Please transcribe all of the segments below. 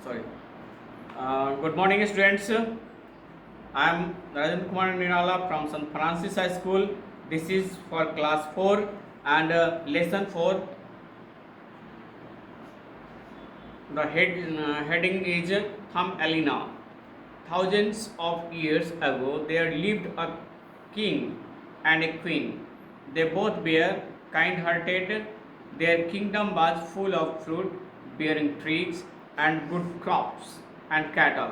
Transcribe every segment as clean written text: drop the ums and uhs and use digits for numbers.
Sorry. Good morning, students. I am Rajan Kumar Nirala from St. Francis High School. This is for class 4 and lesson 4. The heading is Thumb Elena. Thousands of years ago, there lived a king and a queen. They both were kind-hearted. Their kingdom was full of fruit bearing trees and good crops and cattle.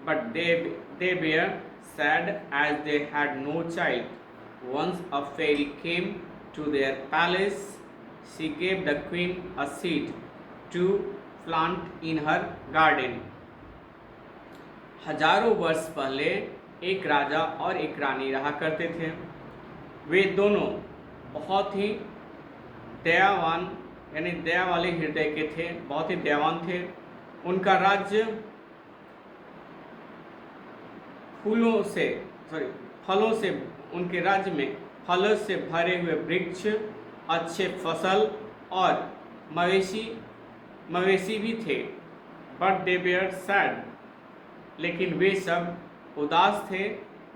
But they were sad as they had no child. Once a fairy came to their palace. She gave the queen a seed to plant in her garden. हजारों वर्ष पहले एक राजा और एक रानी रहा करते थे। वे दोनों बहुत ही दयावान यानी दया वाले हृदय के थे, बहुत ही दयावान थे। उनका राज्य फलों से उनके राज्य में फलों से भरे हुए वृक्ष, अच्छे फसल और मवेशी भी थे। बट दे वेयर सैड, लेकिन वे सब उदास थे,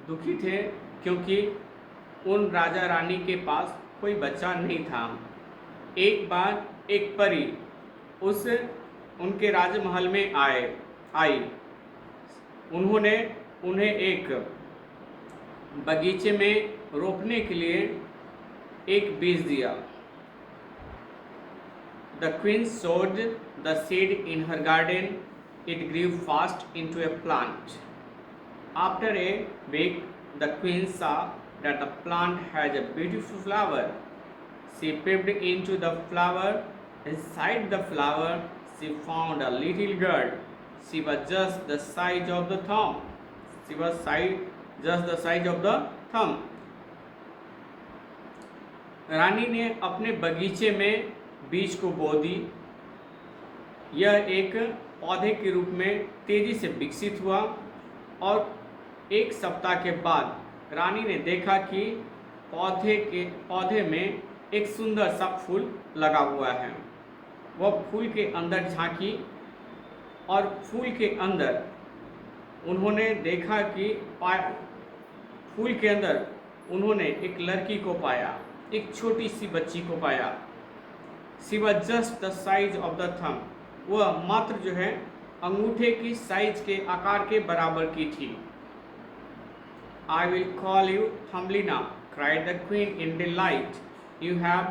दुखी थे, क्योंकि उन राजा रानी के पास कोई बच्चा नहीं था। एक बार एक परी उनके राजमहल में आई। उन्होंने उन्हें एक बगीचे में रोपने के लिए एक बीज दिया। The queen sowed the seed in her garden. It grew fast into a plant. After a week, the queen saw that the plant had a beautiful flower. She peeped into the flower. Inside the flower, she found a little girl. She was just the size of the thumb. रानी ने अपने बगीचे में बीज को बो दी। यह एक पौधे के रूप में तेजी से विकसित हुआ और एक सप्ताह के बाद रानी ने देखा कि पौधे में एक सुंदर सा फूल लगा हुआ है। वह फूल के अंदर झांकी और फूल के अंदर उन्होंने देखा कि फूल के अंदर उन्होंने एक लड़की को पाया, एक छोटी सी बच्ची को पाया। She was just the size of the thumb. वह मात्र जो है अंगूठे की साइज के आकार के बराबर की थी। I will call you Thumbelina, cried the queen in delight. You have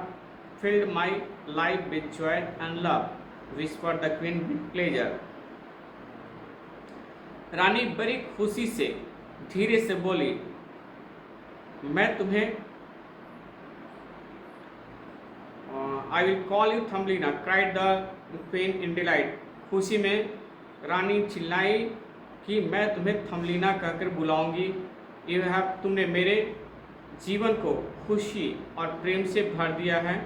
filled my life with joy and love, whispered the queen with pleasure. रानी बड़ी खुशी से धीरे से बोली, मैं तुम्हें I will call you Thumbelina, cried the queen in delight. खुशी में रानी चिल्लाई कि मैं तुम्हें थम्बलीना कहकर बुलाऊंगी। You have तुमने मेरे जीवन को खुशी और प्रेम से भर दिया है।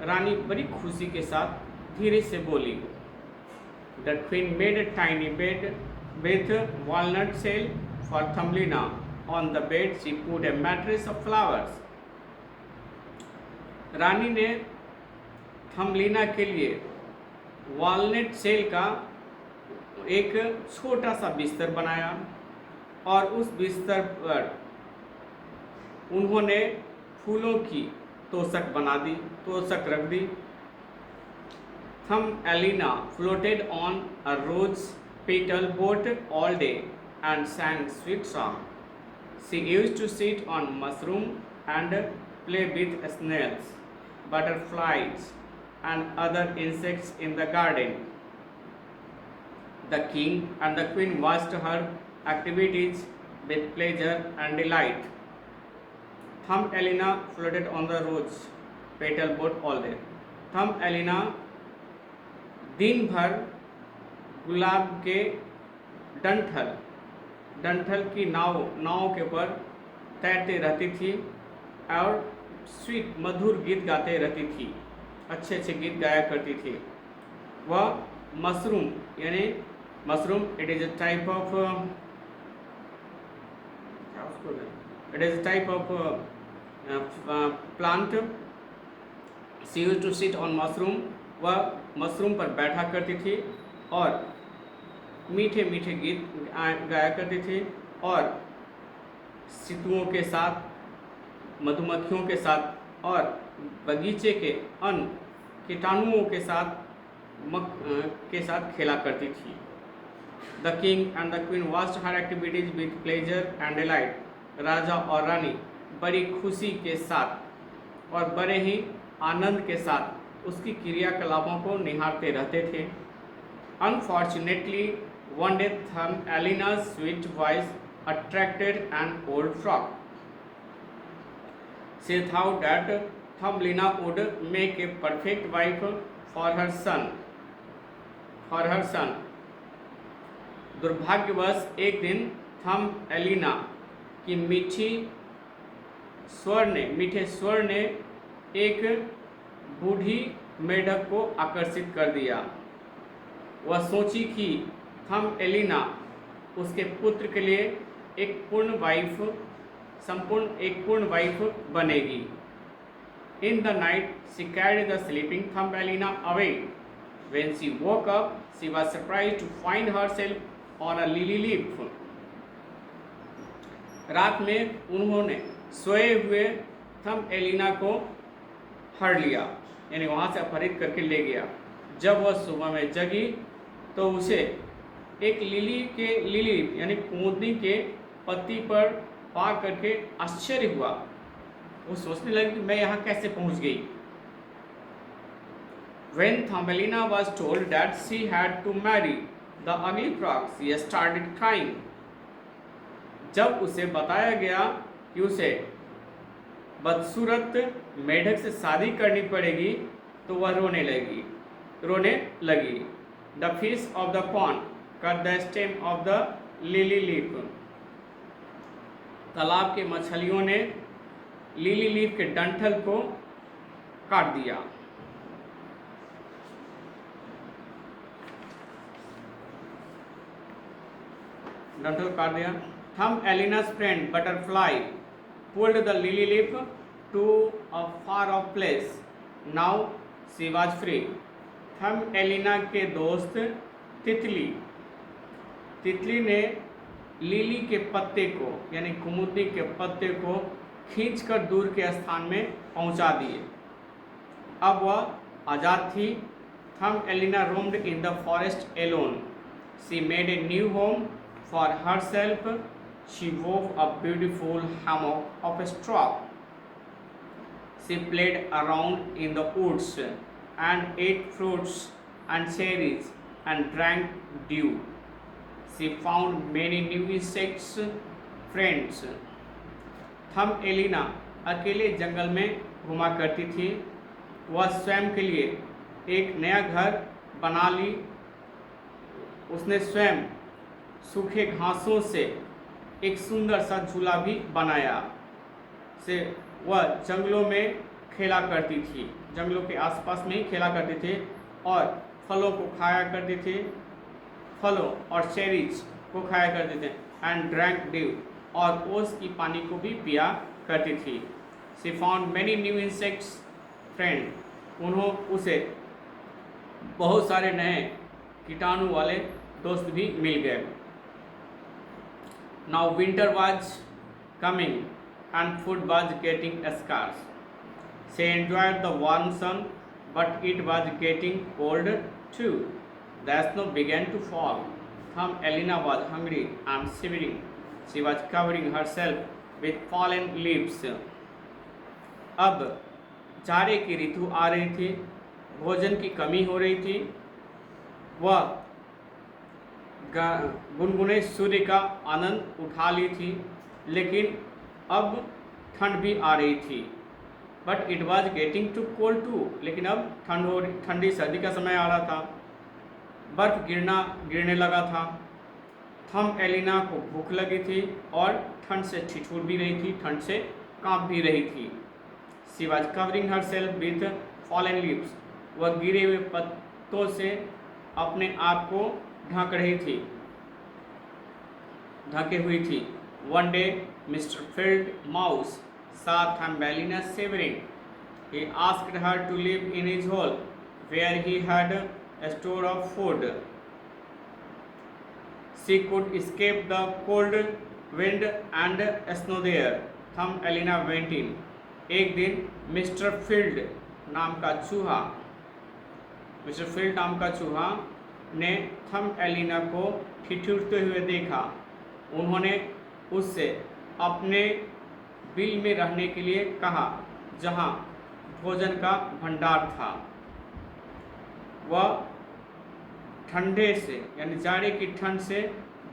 रानी बड़ी खुशी के साथ धीरे से बोली। The queen made a tiny bed with walnut shell for Thumbelina. On the bed she put a mattress of flowers. रानी ने थम्बलीना के लिए वॉलनट सेल का एक छोटा सा बिस्तर बनाया और उस बिस्तर पर उन्होंने फूलों की तोशक रख दी। Thumbelina floated on a rose petal boat all day and sang sweet song. She used to sit on mushroom and play with snails, butterflies, and other insects in the garden. The king and the queen watched her activities with pleasure and delight. Thumbelina floated on the rose petal boat all day. Thumbelina दिन भर गुलाब के डंठल की नाव के ऊपर तैरते रहती थी और स्वीट मधुर गीत गाते रहती थी, अच्छे गीत गाया करती थी। वह mushroom it is a type of plant. She used to sit on mushroom. वह मशरूम पर बैठा करती थी और मीठे मीठे गीत गाया करते थे और सितुओं के साथ, मधुमक्खियों के साथ और बगीचे के अन्य कीटाणुओं के साथ खेला करती थी। The king and the queen watched her activities with pleasure and delight. राजा और रानी बड़ी खुशी के साथ और बड़े ही आनंद के साथ उसकी क्रियाकलापों को निहारते रहते थे। Unfortunately one day Elena's sweet voice attracted an old frog. She thought that Thumbelina would make a perfect wife for her son. दुर्भाग्यवश एक दिन थम्बेलिना की मीठे स्वर ने एक बूढ़ी मेढक को आकर्षित कर दिया। वह सोची कि थम्बेलिना उसके पुत्र के लिए एक पूर्ण वाइफ बनेगी। In the night, she carried the sleeping Thumbelina away. When she woke up, she was surprised to find herself on a lily leaf. रात में उन्होंने सोए हुए थम्बेलिना को हर लिया, यानी वहाँ से अपहरित करके ले गया। जब वह सुबह में जगी तो उसे एक लिली यानी कुमुदनी के पत्ती पर पा करके आश्चर्य हुआ। वो सोचने लगी कि मैं यहाँ कैसे पहुँच गई। When Thumbelina was told that she had to marry the ugly frog, she started crying. जब उसे बताया गया कि उसे बदसूरत मेढक से शादी करनी पड़ेगी तो वह रोने लगी। The fish of the pond cut the stem of the lily leaf. तालाब के मछलियों ने लिली लीफ के डंठल को काट दिया। Thumbelina's friend butterfly pulled the lily leaf to a far off place. Now she was free. Thumbelina के दोस्त तितली ने लिली के पत्ते को यानी कुमुदनी के पत्ते को खींचकर दूर के स्थान में पहुंचा दिए। अब वह आज़ाद थी। Thumbelina roamed in the forest alone. She made a new home for herself. She wove a beautiful hammock of straw. She played around in the woods and ate fruits and cherries and drank dew. She found many new insects friends. थम्बेलिना अकेले जंगल में घुमा करती थी। वह स्वयं के लिए एक नया घर बना ली। उसने स्वयं सूखे घासों से एक सुंदर सा झूला भी बनाया। से वह जंगलों में खेला करती थी, जंगलों के आसपास में ही खेला करते थे और फलों को खाया करते थे, फलों और चेरीज को खाया करते थे। एंड ड्रैंक ड्यू और ओस की पानी को भी पिया करती थी। She found many new insects friend. उसे बहुत सारे नए कीटाणु वाले दोस्त भी मिल गए। Now winter was coming and food was getting scarce. She enjoyed the warm sun, but it was getting cold too. The snow began to fall. Thumbelina was hungry and shivering. She was covering herself with fallen leaves. अब जाड़े की ऋतु आ रही थी, भोजन की कमी हो रही थी। वह गुनगुने सूर्य का आनंद उठा ली थी, लेकिन अब ठंड भी आ रही थी। But it was getting too cold too, लेकिन अब ठंडी सर्दी का समय आ रहा था। बर्फ गिरने लगा था। थम्बेलिना को भूख लगी थी और ठंड से ठिठुर भी रही थी, ठंड से कांप भी रही थी। She was covering her self with fallen leaves. वह गिरे हुए पत्तों से अपने आप को ढके हुई थी। One day, Mr. Field Mouse saw Thumbelina shivering. He asked her to live in his hole, where he had a store of food. She could escape the cold wind and snow there. Thumbelina went in. एक दिन mister field नाम का चूहा ने Thumbelina को ठिठुरते हुए देखा। उन्होंने उससे अपने बिल में रहने के लिए कहा जहां भोजन का भंडार था। वह ठंडे से यानी जाड़े की ठंड से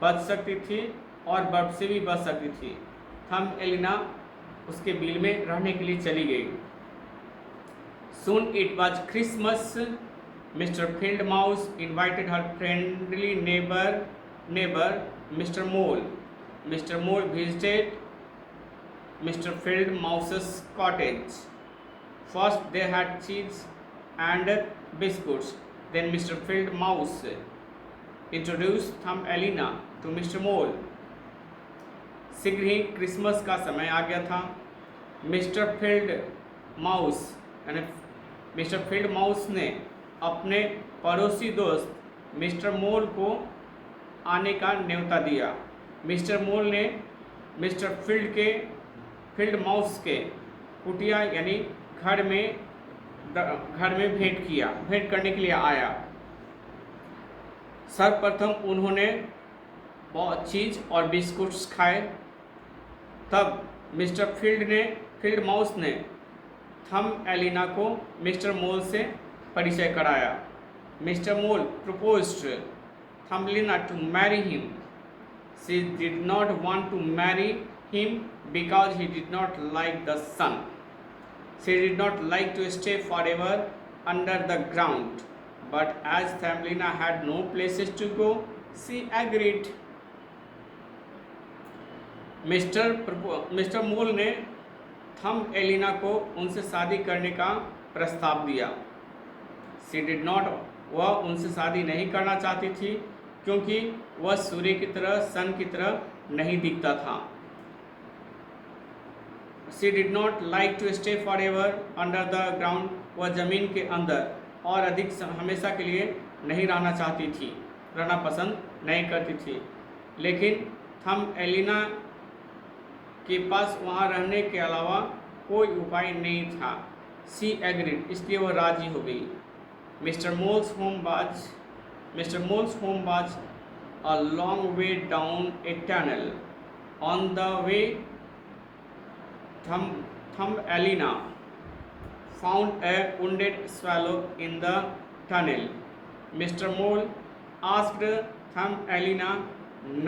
बच सकती थी और बर्फ से भी बच सकती थी। थम्बएलिना उसके बिल में रहने के लिए चली गई। Soon it was Christmas. Mr. Field Mouse invited her friendly neighbor Mr. Mole. Mr. Mole visited Mr. Field Mouse's cottage. First they had cheese and biscuits. Then Mr. Field Mouse introduced Thumbelina to Mr. Mole. शीघ्र ही Christmas का समय आ गया था। Mister field mouse ने अपने पड़ोसी दोस्त mister मोल को आने का न्योता दिया। मिस्टर मोल ने मिस्टर फील्ड माउस के कुटिया यानी घर में भेंट करने के लिए आया। सर्वप्रथम उन्होंने बहुत चीज़ और बिस्कुट्स खाए। तब मिस्टर फील्ड माउस ने थम्बएलिना को मिस्टर मोल से परिचय कराया। Mister mole proposed Thumbelina to marry him. She did not want to marry him because he did not like the sun. She did not like to stay forever under the ground. But as Thumbelina had no places to go, she agreed. Mister Mole ने Thumbelina को उनसे शादी करने का प्रस्ताव दिया। वह उनसे शादी नहीं करना चाहती थी क्योंकि वह सूर्य की तरह सन की तरह नहीं दिखता था। She did not like to stay forever under the ground. वह जमीन के अंदर और अधिक हमेशा के लिए नहीं रहना पसंद नहीं करती थी। लेकिन थम्बएलिना के पास वहाँ रहने के अलावा कोई उपाय नहीं था। She agreed, इसलिए वह राजी हो गई। Mr. Mole's home was a long way down a tunnel. On the way, Thumbelina found a wounded swallow in the tunnel. Mr. Mole asked Thumbelina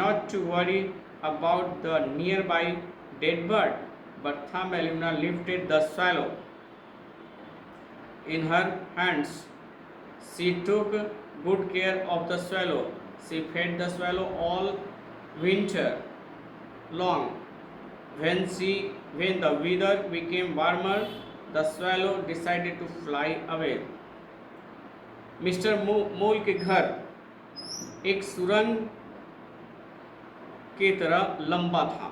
not to worry about the nearby dead bird, but Thumbelina lifted the swallow in her hands. She took good care of the swallow. She fed the swallow all winter long. When the weather became warmer, the swallow decided to fly away. Mister Mole के घर एक सुरंग की तरह लंबा था।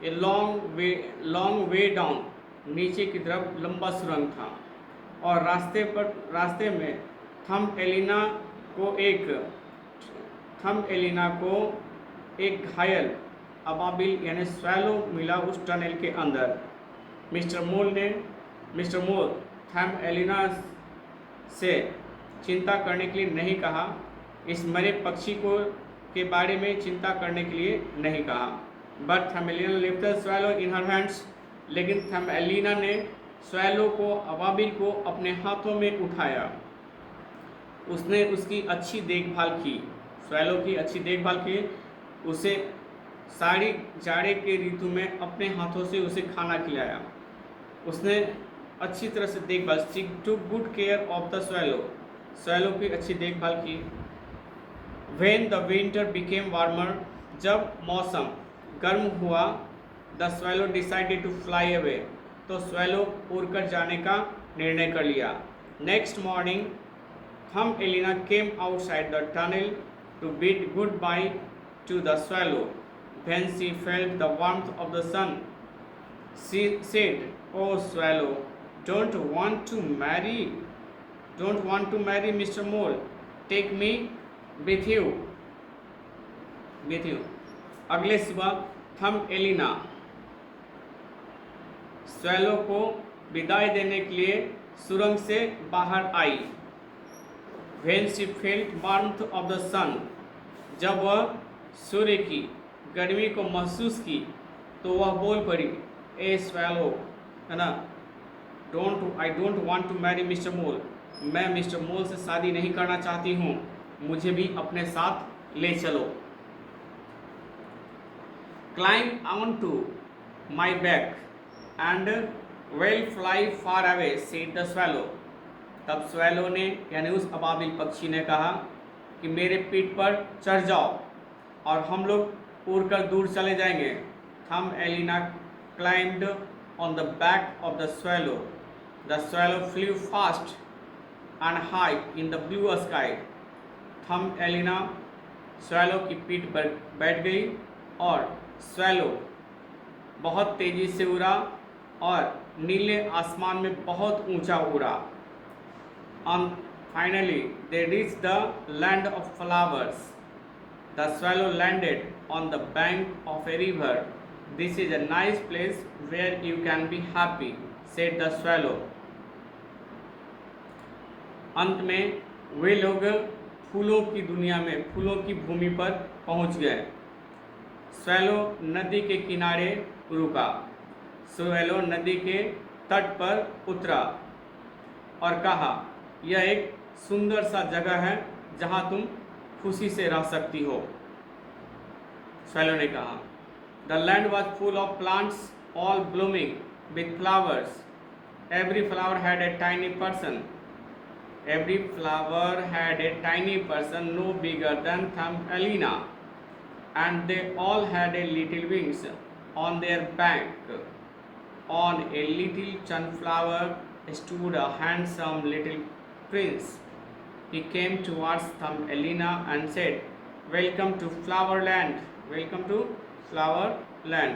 A long way down, नीचे की तरफ लंबा सुरंग था और रास्ते में थम्बएलिना को एक घायल अबाबिल यानी स्वैलो मिला उस टनल के अंदर। मिस्टर मोल थम्बएलिना से चिंता करने के लिए नहीं कहा, इस मरे पक्षी के बारे में चिंता करने के लिए नहीं कहा। But Thumbelina lifted swallow in her hands, लेकिन थम्बएलिना ने स्वैलो को अबाबिल को अपने हाथों में उठाया। उसने उसकी अच्छी देखभाल की, स्वैलो की अच्छी देखभाल की, उसे सारी जाड़े के ऋतु में अपने हाथों से उसे खाना खिलाया। उसने अच्छी तरह से देखभाल, she took good care of the swallow की अच्छी देखभाल की। When the winter became warmer, जब मौसम गर्म हुआ, the swallow decided to fly away, तो स्वैलो उड़कर जाने का निर्णय कर लिया। Next morning, Thumbelina came outside the tunnel to bid goodbye to the swallow. When she felt the warmth of the sun, she said, "Oh swallow, don't want to marry Mr. Mole. Take me with you." बेटी हूँ। अगले सुबह थम Elina swallow को विदाई देने के लिए सुरंग से बाहर आई। When she felt warmth of the sun, जब वह सूर्य की गर्मी को महसूस की तो वह बोल पड़ी, ए स्वैलो, है ना, I don't want to marry mister Mole, मैं मिस्टर मोल से शादी नहीं करना चाहती हूँ, मुझे भी अपने साथ ले चलो। Climb onto my back and we'll fly far away, said the swallow. तब स्वैलो ने यानी उस अबाबिल पक्षी ने कहा कि मेरे पीठ पर चढ़ जाओ और हम लोग उड़कर दूर चले जाएंगे। थम Elina climbed on the back of the swallow. The swallow flew fast and high in the blue sky. थम एलिना स्वैलो की पीठ पर बैठ गई और स्वैलो बहुत तेजी से उड़ा और नीले आसमान में बहुत ऊंचा उड़ा। Finally they reached the land of flowers. The swallow landed on the bank of a river. This is a nice place where you can be happy, said the swallow. अंत में वे लोग फूलों की दुनिया में, फूलों की भूमि पर पहुंच गए। स्वैलो नदी के किनारे रुका। स्वैलो नदी के तट पर उतरा और कहा, यह एक सुंदर सा जगह है जहां तुम खुशी से रह सकती हो। स्वैलो ने कहा, the land was full of plants all blooming with flowers. Every flower had a tiny person. Every flower had a tiny person no bigger than Thumbelina, and they all had a little wings on their back. On a little sunflower stood a handsome little prince. He came towards Thumbelina and said, welcome to Flowerland, welcome to Flowerland.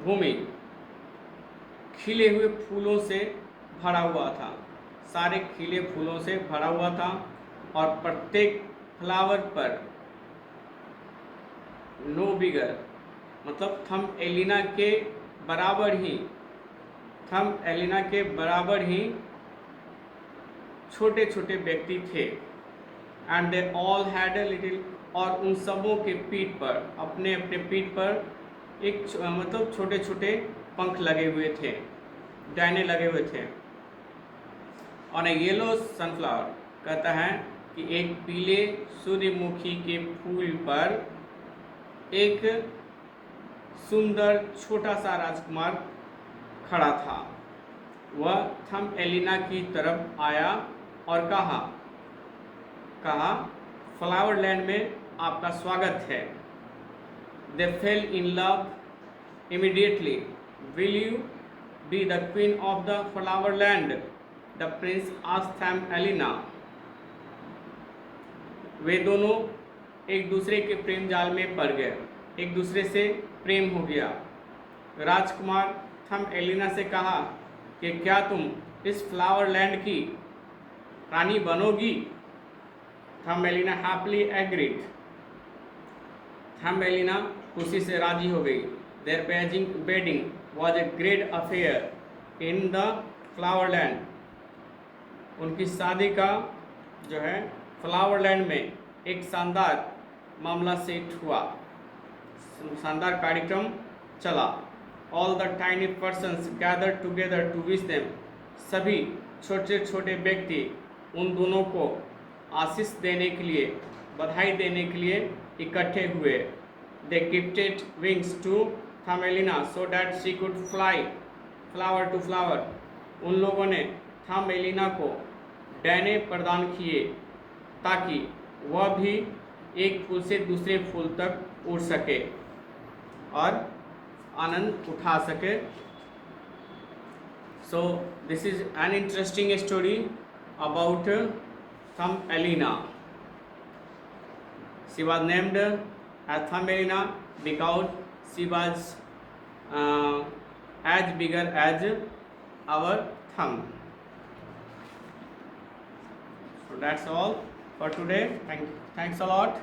भूमि खिले हुए फूलों से भरा हुआ था, सारे खिले फूलों से भरा हुआ था और प्रत्येक फ्लावर पर नो बिगर मतलब थम एलिना के बराबर ही छोटे छोटे व्यक्ति थे। And they all had a little, और उन सबों के पीठ पर, अपने अपने पीठ पर एक मतलब छोटे छोटे पंख लगे हुए थे, डायने लगे हुए थे। और ए येलो सनफ्लावर कहता है कि एक पीले सूर्यमुखी के फूल पर एक सुंदर छोटा सा राजकुमार खड़ा था। वह थम एलिना की तरफ आया और कहा फ्लावरलैंड में आपका स्वागत है। They fell in love immediately. Will you be the queen of the flowerland? The prince asked Thumbelina. वे दोनों एक दूसरे के प्रेम जाल में पड़ गए, एक दूसरे से प्रेम हो गया। राजकुमार थम एलिना से कहा कि क्या तुम इस फ्लावरलैंड की रानी बनोगी? Thumbelina happily agreed. Thumbelina खुशी से राजी हो गई। Their wedding was a great affair in the flowerland. उनकी शादी का जो है फ्लावरलैंड में एक शानदार मामला सेट हुआ, शानदार कार्यक्रम चला। All the tiny persons gather together to wish them. सभी छोटे छोटे व्यक्ति उन दोनों को आशीष देने के लिए, बधाई देने के लिए इकट्ठे हुए। They gifted wings to Thumbelina so that she could fly flower to flower. उन लोगों ने थमेलिना को डैने प्रदान किए ताकि वह भी एक फूल से दूसरे फूल तक उड़ सके और आनंद उठा सके। So this is an interesting story about Thumbelina. She was named as Thumbelina because she was as bigger as our thumb. So that's all. for today. Thanks a lot.